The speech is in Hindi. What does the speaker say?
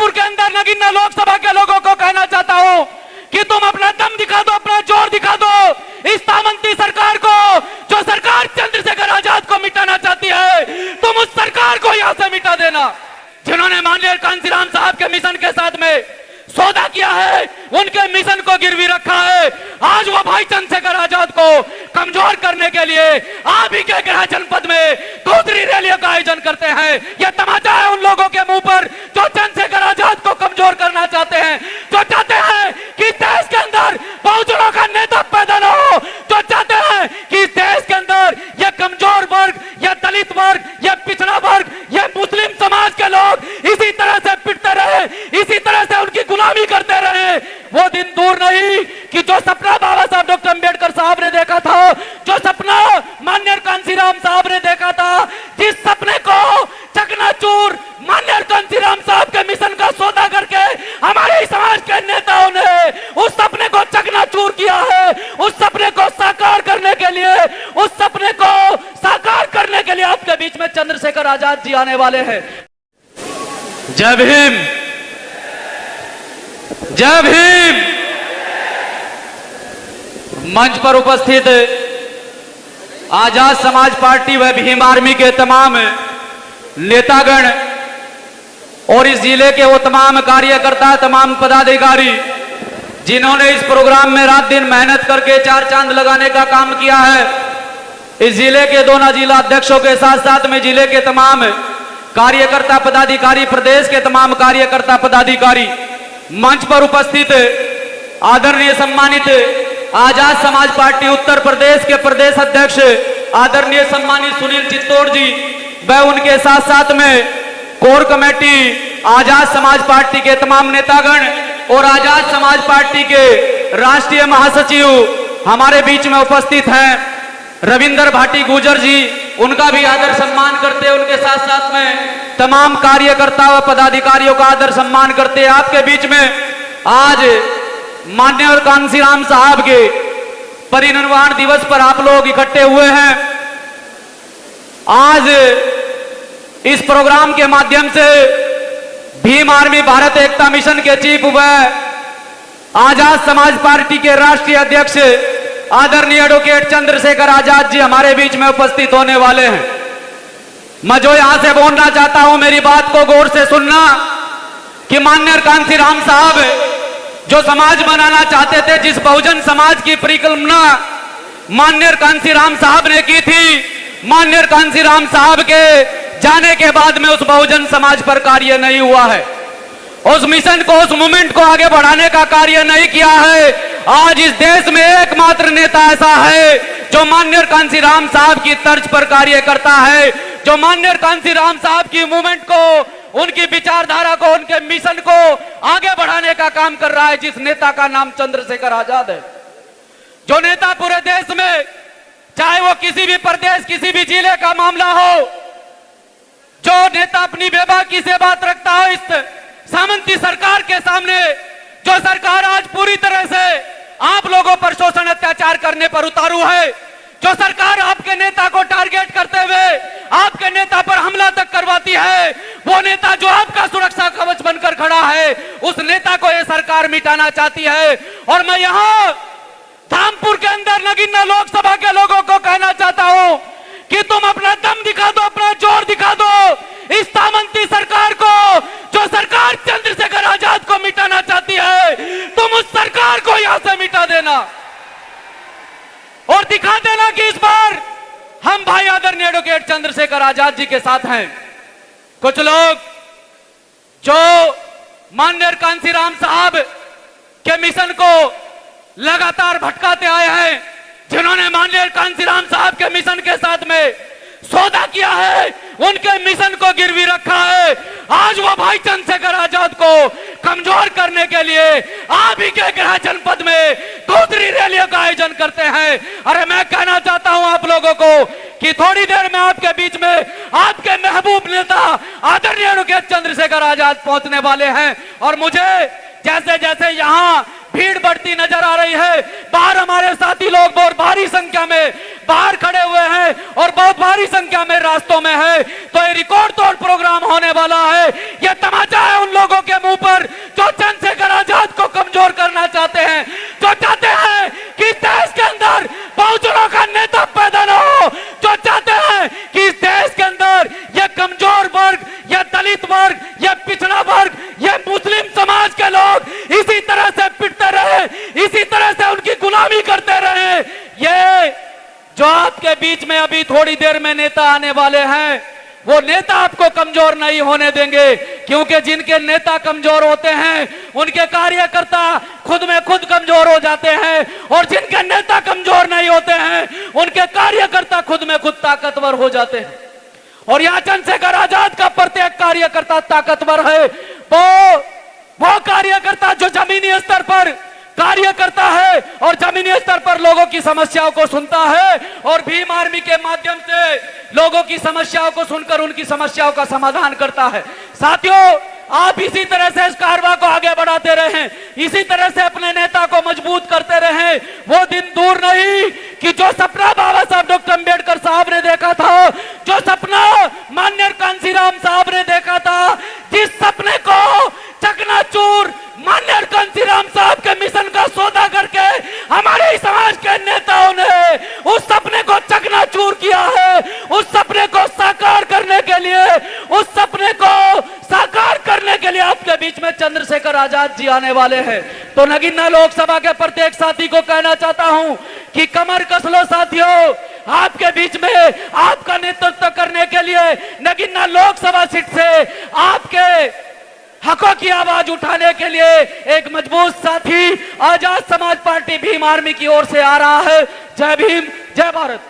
धामपुर के अंदर नगीना लोकसभा के लोगों को कहना चाहता हूं कि तुम अपना दम दिखा दो, अपना जोर दिखा दो इस सामंती सरकार को, जो सरकार चंद्रशेखर आजाद को मिटाना चाहती है। तुम उस सरकार को यहां से मिटा देना। जिन्होंने माननीय कांसीराम साहब के मिशन के साथ में सौदा किया है, उनके मिशन को गिरवी रखा है। आज वो भाई चंद्रशेखर आजाद को कमजोर करने के लिए आप ही के गृह जनपद में दूसरी रैलियों का आयोजन करते हैं। यह तमाचा है उन लोगों के मुंह पर जो चंद्रशेखर आजाद को कमजोर करना चाहते हैं, जो चाहते हैं कि देश के अंदर बहुजनों का नेता पैदा न हो, जो चाहते हैं कि देश के अंदर यह कमजोर वर्ग, यह दलित वर्ग, यह पिछड़ा वर्ग, यह मुस्लिम समाज के लोग इसी तरह से पिटते रहे, इसी तरह से उनकी गुलामी करते रहे। वो दिन दूर नहीं कि जो सपना बाबा साहब डॉक्टर अंबेडकर साहब ने देखा था, जो सपना माननीय कांसीराम साहब ने देखा था, जिस सपने को चकनाचूर माननीय कांसीराम साहब के मिशन का सौदा करके हमारे समाज के नेताओं ने उस सपने को चकनाचूर किया है। उस सपने को साकार करने के लिए, उस सपने को साकार करने के लिए आपके बीच में चंद्रशेखर आजाद जी आने वाले हैं। जय भीम, जय भीम। मंच पर उपस्थित आजाद समाज पार्टी व भीम आर्मी के तमाम नेतागण और इस जिले के वो तमाम कार्यकर्ता, तमाम पदाधिकारी जिन्होंने इस प्रोग्राम में रात दिन मेहनत करके चार चांद लगाने का काम किया है। इस जिले के दोनों जिला अध्यक्षों के साथ साथ में जिले के तमाम कार्यकर्ता पदाधिकारी, प्रदेश के तमाम कार्यकर्ता पदाधिकारी, मंच पर उपस्थित आदरणीय सम्मानित आजाद समाज पार्टी उत्तर प्रदेश के प्रदेश अध्यक्ष आदरणीय सम्मानित सुनील चित्तौड़ जी व उनके साथ साथ में core committee Azad Samaj party के तमाम नेतागण और आजाद समाज पार्टी के राष्ट्रीय महासचिव हमारे बीच में उपस्थित हैं। रविंदर भाटी गुजर जी, उनका भी आदर सम्मान करते हैं। उनके साथ साथ में तमाम कार्यकर्ता व पदाधिकारियों का आदर सम्मान करते हैं। आपके बीच में आज माननीय कांसीराम साहब के परिनिर्वाण दिवस पर आप लोग इकट्ठे हुए हैं। आज इस प्रोग्राम के माध्यम से भीम आर्मी भारत एकता मिशन के चीफ व आजाद समाज पार्टी के राष्ट्रीय अध्यक्ष आदरणीय एडवोकेट चंद्रशेखर आजाद जी हमारे बीच में उपस्थित होने वाले हैं। मैं जो यहां से बोलना चाहता हूं, मेरी बात को गौर से सुनना कि माननीय कांसीराम साहब जो समाज बनाना चाहते थे, जिस बहुजन समाज की परिकल्पना माननीय कांसीराम साहब ने की थी, माननीय कांसीराम साहब के जाने के बाद में उस बहुजन समाज पर कार्य नहीं हुआ है। उस मिशन को, उस मूवमेंट को आगे बढ़ाने का कार्य नहीं किया है। आज इस देश में एकमात्र नेता ऐसा है जो माननीय कांसीराम साहब की तर्ज पर कार्य करता है, जो माननीय कांसीराम साहब की मूवमेंट को, उनकी विचारधारा को, उनके मिशन को आगे बढ़ाने का काम कर रहा है, जिस नेता का नाम चंद्रशेखर आजाद है। जो नेता पूरे देश में, चाहे वो किसी भी प्रदेश, किसी भी जिले का मामला हो, जो नेता अपनी बेबाकी से बात रखता हो इस सामंती सरकार के सामने, जो सरकार आज पूरी तरह से आप लोगों पर शोषण अत्याचार करने पर उतारू है, जो सरकार आपके नेता को टारगेट करते हुए आपके नेता पर हमला तक करवाती है, वो नेता जो आपका सुरक्षा कवच बनकर खड़ा है, उस नेता को ये सरकार मिटाना चाहती है। और मैं यहां धामपुर के अंदर नगीना लोकसभा के लोगों को कहना चाहता हूं कि तुम अपना दम दिखा दो, अपना जोर दिखा दो इस सामंती सरकार को, जो सरकार चंद्रशेखर आजाद को मिटाना चाहती है। तुम उस सरकार को यहां से मिटा देना और दिखा देना कि इस बार हम भाई आदरणीय एडवोकेट चंद्रशेखर आजाद जी के साथ हैं। कुछ लोग जो माननीय कांसीराम साहब के मिशन को लगातार भटकाते आए हैं, जिन्होंने माननीय कांसीराम साहब के मिशन के साथ में सौदा किया है, उनके मिशन को गिरवी रखा है। आज वो भाई चंद्रशेखर आजाद को कमजोर करने के लिए आप ही के गृह जनपद में दूसरी रैलियों का आयोजन करते हैं। अरे मैं कहना चाहता हूं आप लोगों को कि थोड़ी देर में आपके बीच में आपके महबूब नेता आदरणीय एडवोकेट चंद्रशेखर आजाद पहुंचने वाले हैं। और मुझे जैसे जैसे यहाँ भीड़ बढ़ती नजर आ रही है, बाहर हमारे साथी लोग बहुत भारी संख्या में बाहर खड़े हुए हैं और बहुत भारी संख्या में रास्तों में है, तो ये रिकॉर्ड तोड़ प्रोग्राम होने वाला है। ये तमाचा है उन लोगों के मुंह अभी थोड़ी देर में नेता आने वाले हैं, वो नेता आपको कमजोर नहीं होने देंगे, क्योंकि जिनके नेता कमजोर होते हैं उनके कार्यकर्ता खुद में खुद कमजोर हो जाते हैं, और जिनके नेता कमजोर नहीं होते हैं उनके कार्यकर्ता खुद में खुद ताकतवर हो जाते हैं। और यहां चंद्रशेखर आजाद का प्रत्येक कार्यकर्ता ताकतवर है। वो कार्यकर्ता जो जमीनी स्तर पर कार्य करता है और जमीनी स्तर पर लोगों की समस्याओं को सुनता है, और भीम आर्मी के माध्यम से लोगों की समस्याओं को सुनकर उनकी समस्याओं का समाधान करता है। साथियों, आप इसी तरह से इस कारवां को आगे बढ़ाते रहें, इसी तरह से अपने नेता को मजबूत करते रहें। वो दिन दूर नहीं कि जो सपना बाबा साहब डॉक्टर अंबेडकर साहब ने देखा था, जो सपना माननीय कांसीराम साहब ने देखा था, जिस सपने को चकनाचूर माननीय कांसीराम साहब के मिशन का सौदा करके हमारे समाज के नेताओं ने उस सपने को चकनाचूर किया है, उस सपने को साकार करने के लिए, उस सपने को साकार करने के लिए आपके बीच में चंद्रशेखर आजाद जी आने वाले हैं। तो नगीना लोकसभा के प्रत्येक साथी को कहना चाहता हूं कि कमर कस लो साथियों, आपके बीच में आपका नेतृत्व करने के लिए नगीना लोकसभा सीट से आपके हकों की आवाज उठाने के लिए एक मजबूत साथी आजाद समाज पार्टी भीम आर्मी की ओर से आ रहा है। जय भीम, जय भारत।